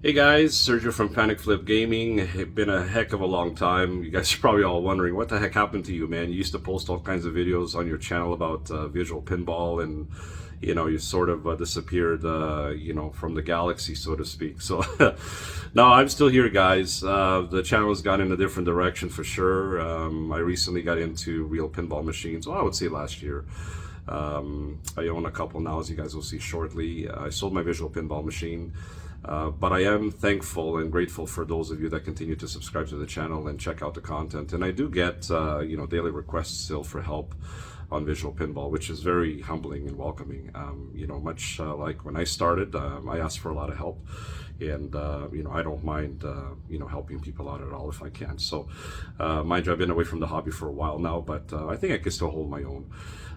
Hey guys, Sergio from Panic Flip Gaming. It's been a heck of a long time. You guys are probably all wondering what the heck happened to you, man. You used to post all kinds of videos on your channel about visual pinball, and you sort of disappeared, from the galaxy, so to speak. So, no, I'm still here, guys. The channel has gone in a different direction for sure. I recently got into real pinball machines. Well, I would say last year. I own a couple now, as you guys will see shortly. I sold my visual pinball machine. But I am thankful and grateful for those of you that continue to subscribe to the channel and check out the content. And I do get, daily requests still for help on visual pinball, which is very humbling and welcoming. Much like when I started, I asked for a lot of help. And, I don't mind, helping people out at all if I can. So, mind you, I've been away from the hobby for a while now, but I think I can still hold my own.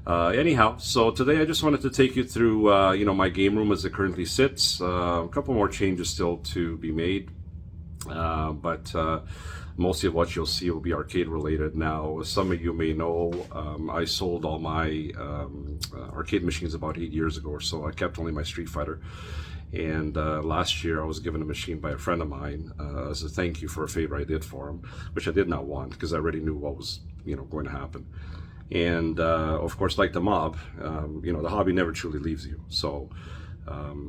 Anyhow, so today I just wanted to take you through, my game room as it currently sits. A couple more changes still to be made, but mostly of what you'll see will be arcade related. Now, as some of you may know, I sold all my arcade machines about 8 years ago or so. I kept only my Street Fighter. And last year I was given a machine by a friend of mine as a thank you for a favor I did for him, which I did not want because I already knew what was going to happen. And of course, like the mob, the hobby never truly leaves you. So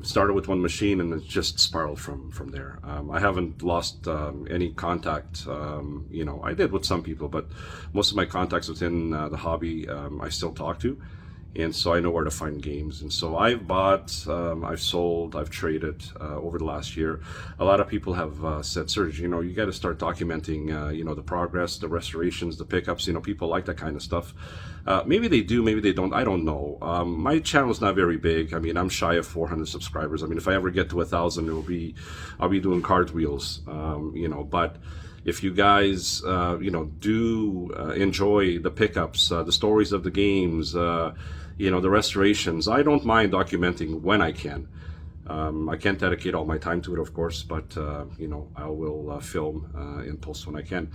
started with one machine and it just spiraled from there. I haven't lost any contact. I did with some people, but most of my contacts within the hobby I still talk to. And so I know where to find games. And so I've bought, I've sold, I've traded over the last year. A lot of people have said, Serge, you got to start documenting, the progress, the restorations, the pickups. People like that kind of stuff. Maybe they do, maybe they don't. I don't know. My channel's not very big. I mean, I'm shy of 400 subscribers. I mean, if I ever get to 1,000, I'll be doing cartwheels, but if you guys, do enjoy the pickups, the stories of the games, the restorations, I don't mind documenting when I can. I can't dedicate all my time to it, of course, but, I will film in post when I can.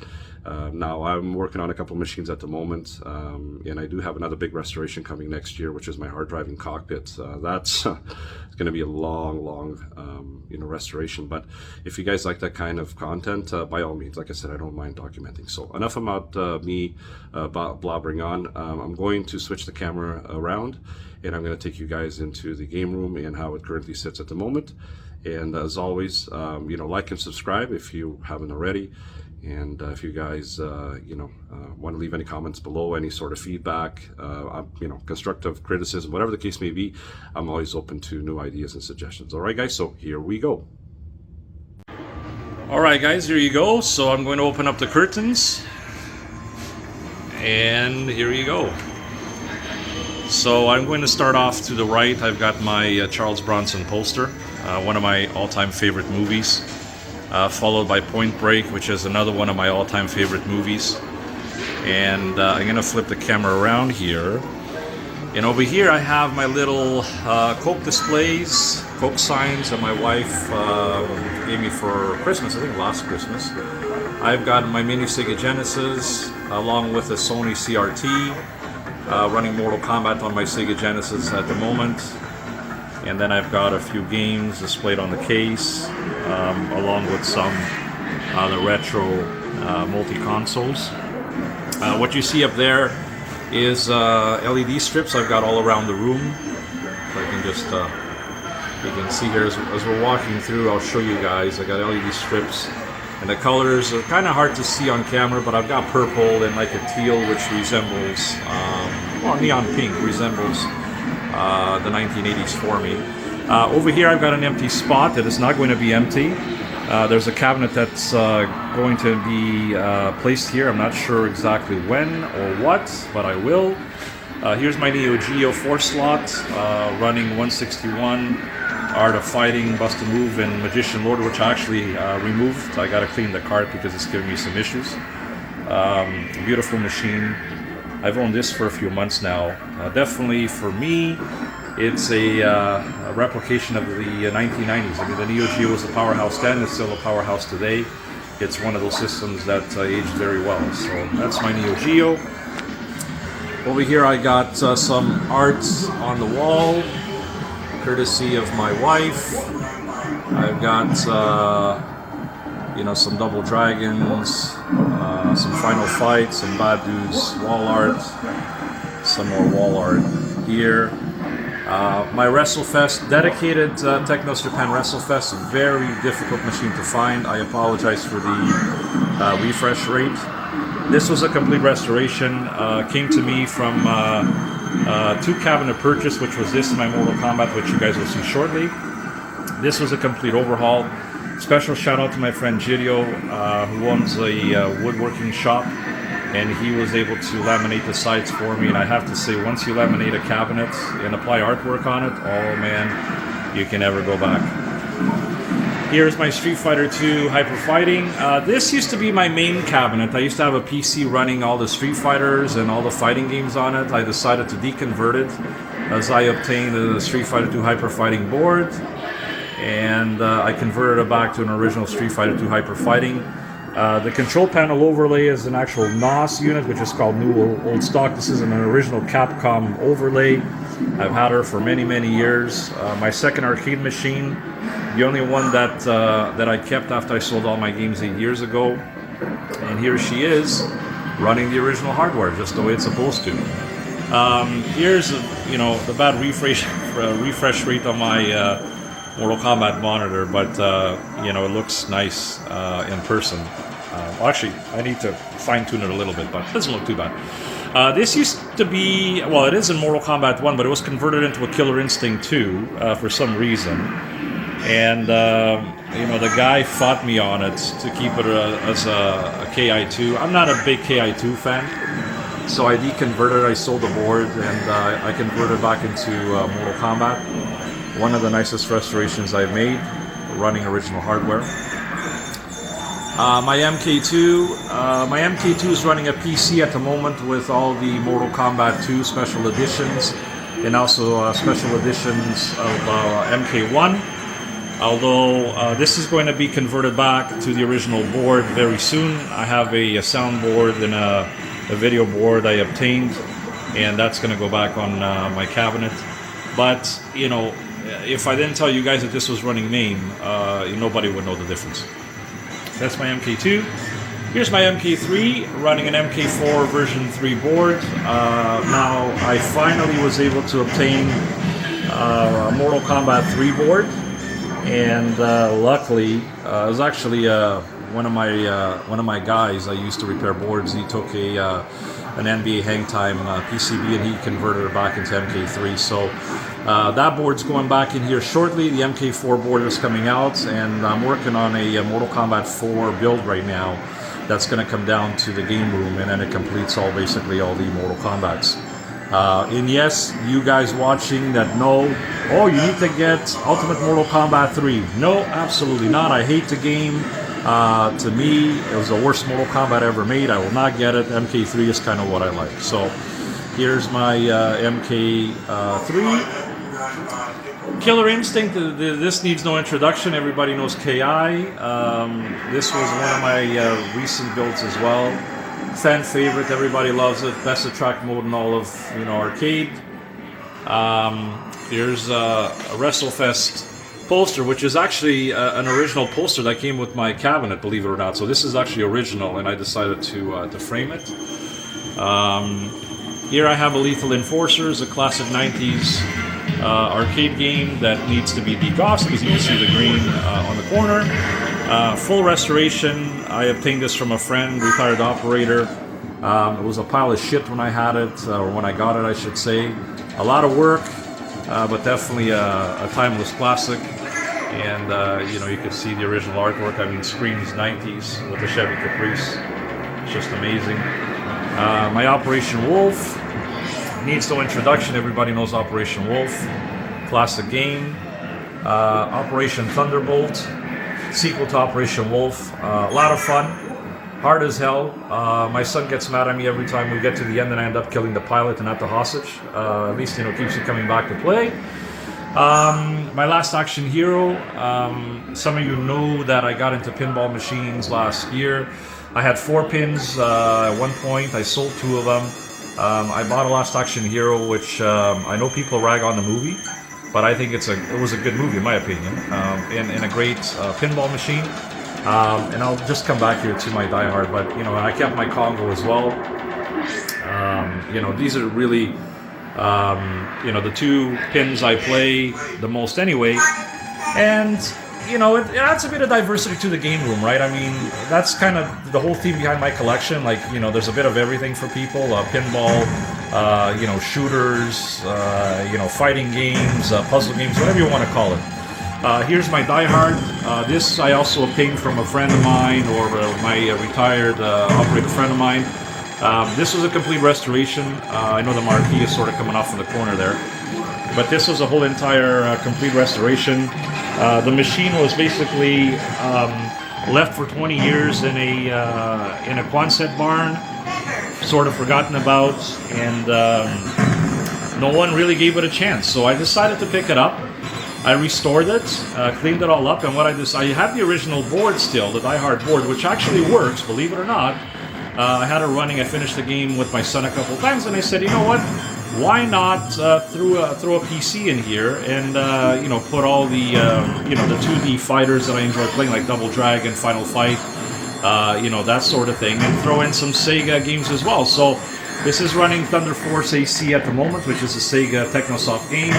Now, I'm working on a couple machines at the moment, and I do have another big restoration coming next year, which is my hard driving cockpit. That's it's going to be a long, restoration. But if you guys like that kind of content, by all means, like I said, I don't mind documenting. So enough about me blabbering on. I'm going to switch the camera around, and I'm going to take you guys into the game room and how it currently sits at the moment. And as always, like and subscribe if you haven't already. And if you guys, want to leave any comments below, any sort of feedback, constructive criticism, whatever the case may be, I'm always open to new ideas and suggestions. All right, guys, so here we go. All right, guys, here you go. So I'm going to open up the curtains. And here you go. So I'm going to start off to the right. I've got my Charles Bronson poster, one of my all-time favorite movies, followed by Point Break, which is another one of my all-time favorite movies. And I'm going to flip the camera around here. And over here I have my little Coke displays, Coke signs that my wife gave me for Christmas, I think last Christmas. I've got my mini Sega Genesis, along with a Sony CRT. Running Mortal Kombat on my Sega Genesis at the moment, and then I've got a few games displayed on the case, along with some the retro multi-consoles. What you see up there is LED strips I've got all around the room. So I can just, you can see here as we're walking through, I'll show you guys. I got LED strips. And the colors are kind of hard to see on camera, but I've got purple and like a teal, which resembles, neon pink resembles the 1980s for me. Over here I've got an empty spot that is not going to be empty. There's a cabinet that's going to be placed here. I'm not sure exactly when or what, but I will. Here's my Neo Geo 4-slot running 161. Art of Fighting, Bust a Move, and Magician Lord, which I actually removed. I gotta clean the cart because it's giving me some issues. Beautiful machine. I've owned this for a few months now. Definitely for me, it's a replication of the 1990s. I mean, the Neo Geo was a powerhouse then, it's still a powerhouse today. It's one of those systems that aged very well. So that's my Neo Geo. Over here I got some art on the wall, courtesy of my wife. I've got some Double Dragons, some Final Fights, some Bad Dudes wall art, some more wall art here. My WrestleFest, dedicated Technos Japan WrestleFest, a very difficult machine to find. I apologize for the refresh rate. This was a complete restoration. Came to me from 2 cabinet purchase, which was this and my Mortal Kombat, which you guys will see shortly. This was a complete overhaul. Special shout out to my friend Gidio, who owns a woodworking shop, and he was able to laminate the sides for me. And I have to say, once you laminate a cabinet and apply artwork on it, oh man, you can never go back. Here's my Street Fighter 2 Hyper Fighting. This used to be my main cabinet. I used to have a PC running all the Street Fighters and all the fighting games on it. I decided to deconvert it as I obtained the Street Fighter 2 Hyper Fighting board, and I converted it back to an original Street Fighter 2 Hyper Fighting. The control panel overlay is an actual NOS unit, which is called New Old Stock. This is an original Capcom overlay. I've had her for many, many years. My second arcade machine, the only one that I kept after I sold all my games 8 years ago. And here she is, running the original hardware, just the way it's supposed to. Here's the bad refresh rate on my Mortal Kombat monitor, but it looks nice in person. Actually, I need to fine-tune it a little bit, but it doesn't look too bad. This used to be, well, it is in Mortal Kombat 1, but it was converted into a Killer Instinct 2 for some reason. And, the guy fought me on it to keep it as a KI2. I'm not a big KI2 fan, so I deconverted, I sold the board, and I converted back into Mortal Kombat. One of the nicest restorations I've made, running original hardware. My MK2 is running a PC at the moment with all the Mortal Kombat 2 special editions, and also special editions of MK1. Although this is going to be converted back to the original board very soon. I have a soundboard and a video board I obtained, and that's going to go back on my cabinet. But if I didn't tell you guys that this was running MAME, nobody would know the difference. That's my MK2. Here's my MK3, running an MK4 version 3 board. Now, I finally was able to obtain a Mortal Kombat 3 board, and luckily, it was actually one of my guys I used to repair boards. He took an NBA Hang Time PCB and he converted it back into MK3. So that board's going back in here shortly. The MK4 board is coming out, and I'm working on a Mortal Kombat 4 build right now that's going to come down to the game room, and then it completes basically all the Mortal Kombats. And yes, you guys watching that know, oh, you need to get Ultimate Mortal Kombat 3. No, absolutely not. I hate the game. To me, it was the worst Mortal Kombat ever made. I will not get it. MK3 is kind of what I like. So here's my MK3. Killer Instinct, this needs no introduction. Everybody knows KI. This was one of my recent builds as well. Fan favorite, everybody loves it. Best attract mode in all of arcade. Here's a WrestleFest poster, which is actually an original poster that came with my cabinet, believe it or not. So this is actually original, and I decided to frame it. Here I have a Lethal Enforcers, a classic 90s arcade game that needs to be degaussed, because you can see the green on the corner. Full restoration. I obtained this from a friend, retired operator. It was a pile of shit when I had it, or when I got it, I should say. A lot of work, but definitely a timeless classic. And you can see the original artwork. I mean, screams 90s with the Chevy Caprice. It's just amazing. My Operation Wolf needs no introduction. Everybody knows Operation Wolf. Classic game. Operation Thunderbolt, sequel to Operation Wolf. A lot of fun. Hard as hell. My son gets mad at me every time we get to the end and I end up killing the pilot and not the hostage. At least keeps you coming back to play. My last action hero. Some of you know that I got into pinball machines last year. I had 4 pins at one point. I sold 2 of them. I bought a Last Action Hero, which I know people rag on the movie. but I think it was a good movie in my opinion, and a great pinball machine. And I'll just come back here to my Die Hard, but I kept my Congo as well. These are really the two pins I play the most anyway, and it adds a bit of diversity to the game room, right? I mean, that's kind of the whole theme behind my collection. Like, there's a bit of everything for people: pinball, shooters, fighting games, puzzle games, whatever you want to call it. Here's my Die Hard. This I also obtained from a friend of mine, or my retired operator friend of mine. This was a complete restoration. I know the marquee is sort of coming off in the corner there, but this was a whole entire complete restoration. The machine was basically left for 20 years in a Quonset barn, sort of forgotten about, and no one really gave it a chance. So I decided to pick it up. I restored it, cleaned it all up, and what I have the original board still, the Die Hard board, which actually works, believe it or not. I had it running. I finished the game with my son a couple times, and I said, you know what? Why not throw a PC in here and put all the the 2D fighters that I enjoy playing, like Double Dragon, Final Fight, that sort of thing, and throw in some Sega games as well. So this is running Thunder Force AC at the moment, which is a Sega Technosoft game.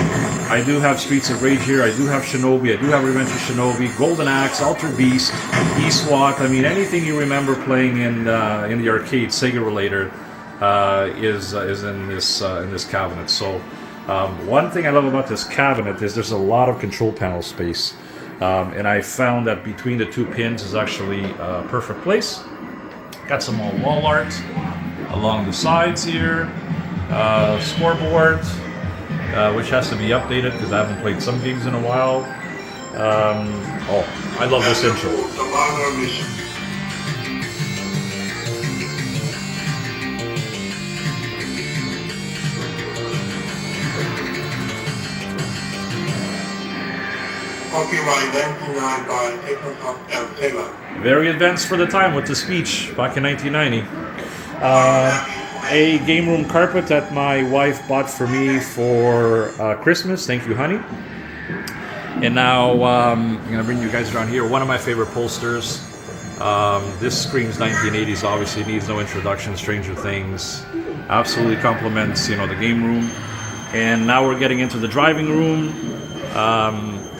I do have Streets of Rage here. I do have Shinobi. I do have Revenge of Shinobi, Golden Axe, Altered Beast, E-SWAT. I mean, anything you remember playing in the arcade, Sega related, is in this cabinet. So one thing I love about this cabinet is there's a lot of control panel space, and I found that between the two pins is actually a perfect place. Got some more wall art along the sides here, scoreboard, which has to be updated because I haven't played some games in a while. I love this intro. Very advanced for the time with the speech back in 1990. A game room carpet that my wife bought for me for Christmas. Thank you, honey. And now I'm going to bring you guys around here. One of my favorite posters. This screams 1980s, obviously needs no introduction. Stranger Things absolutely complements, the game room. And now we're getting into the driving room.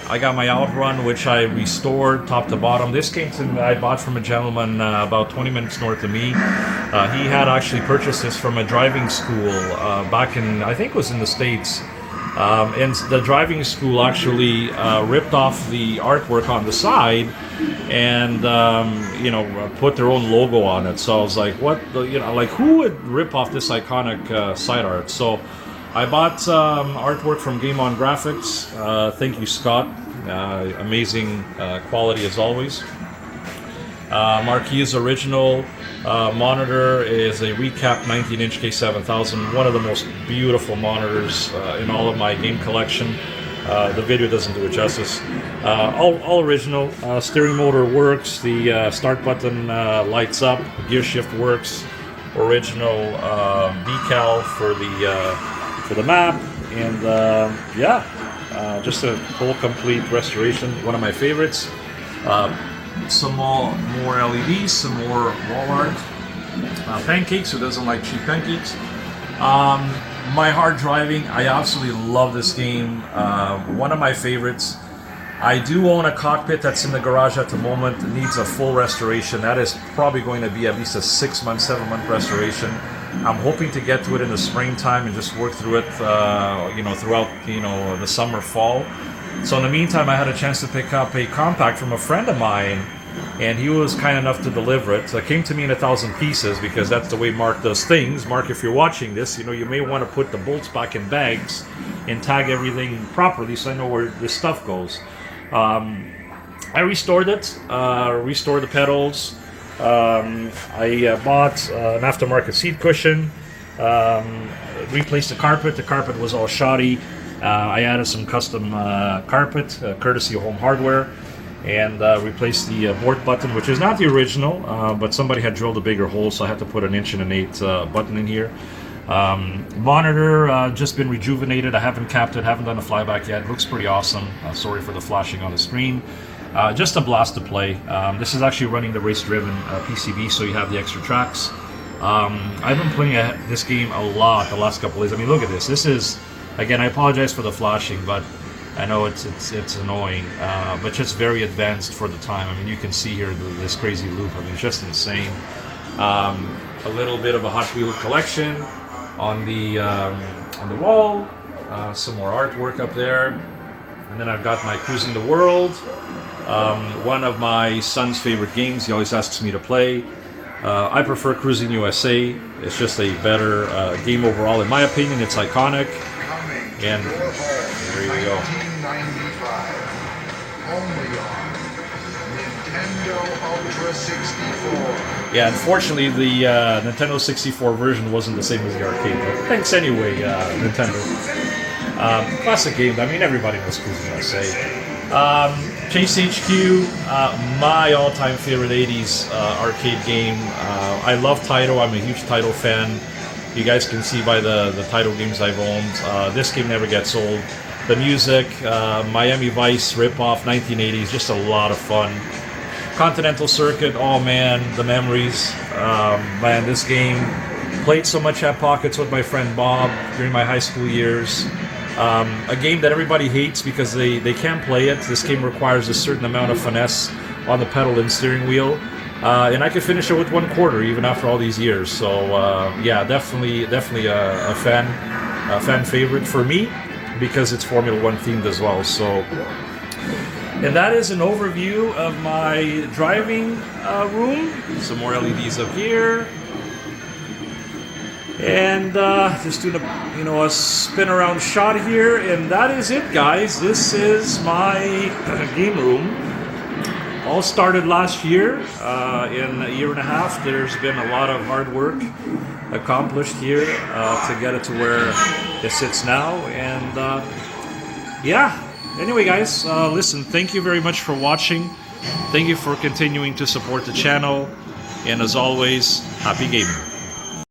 I got my Outrun, which I restored top to bottom. This came I bought from a gentleman about 20 minutes north of me. He had actually purchased this from a driving school back in, I think it was in the States. And the driving school actually ripped off the artwork on the side and, put their own logo on it. So I was like, what, who would rip off this iconic side art? So I bought artwork from Game On Graphics. Thank you, Scott. Amazing quality as always. Marquee's original monitor is a recapped 19-inch K7000, one of the most beautiful monitors in all of my game collection. The video doesn't do it justice. All original. Steering motor works. The start button lights up. Gear shift works. Original decal for the map, and just a whole complete restoration. One of my favorites. Some more LEDs, some more wall art. Pancakes, who doesn't like cheap pancakes? My hard driving, I absolutely love this game. One of my favorites. I do own a cockpit that's in the garage at the moment. It needs a full restoration. That is probably going to be at least a 6-month, 7-month restoration. I'm hoping to get to it in the springtime and just work through it, throughout, the summer, fall. So in the meantime, I had a chance to pick up a compact from a friend of mine, and he was kind enough to deliver it. So it came to me in 1,000 pieces because that's the way Mark does things. Mark, if you're watching this, you may want to put the bolts back in bags and tag everything properly so I know where this stuff goes. I restored it, restored the pedals. I bought an aftermarket seat cushion, replaced the carpet. The carpet was all shoddy. I added some custom carpet, courtesy of Home Hardware, and replaced the board button, which is not the original, but somebody had drilled a bigger hole, so I had to put an 1 1/8" button in here. Monitor just been rejuvenated. I haven't capped it, haven't done a flyback yet. It looks pretty awesome. Sorry for the flashing on the screen. Just a blast to play. This is actually running the race-driven PCB, so you have the extra tracks. I've been playing this game a lot the last couple of days. I mean, look at this. This is, again, I apologize for the flashing, but I know it's annoying, but just very advanced for the time. I mean, you can see here this crazy loop. I mean, it's just insane. A little bit of a Hot Wheels collection on the wall. Some more artwork up there, and then I've got my Cruising the World. One of my son's favorite games. He always asks me to play. I prefer Cruising USA. It's just a better game overall, in my opinion. It's iconic, and there you go. 1995, only on Nintendo Ultra 64. Yeah, unfortunately, the Nintendo 64 version wasn't the same as the arcade. But thanks anyway, Nintendo. Classic game. I mean, everybody knows Cruising USA. Chase HQ, my all-time favorite 80s arcade game. I love Taito. I'm a huge Taito fan. You guys can see by the Taito games I've owned. This game never gets old. The music, Miami Vice ripoff, 1980s, just a lot of fun. Continental Circuit, oh man, the memories. Man, this game, played so much at Pockets with my friend Bob during my high school years. A game that everybody hates because they can't play it. This game requires a certain amount of finesse on the pedal and steering wheel. And I could finish it with 1/4 even after all these years. So yeah, definitely a fan favorite for me because it's Formula One themed as well. So, and that is an overview of my driving room. Some more LEDs up here. And just doing a spin around shot here, and that is it, guys. This is my game room. All started last year. In a year and a half, there's been a lot of hard work accomplished here to get it to where it sits now. And yeah. Anyway, guys, listen. Thank you very much for watching. Thank you for continuing to support the channel. And as always, happy gaming.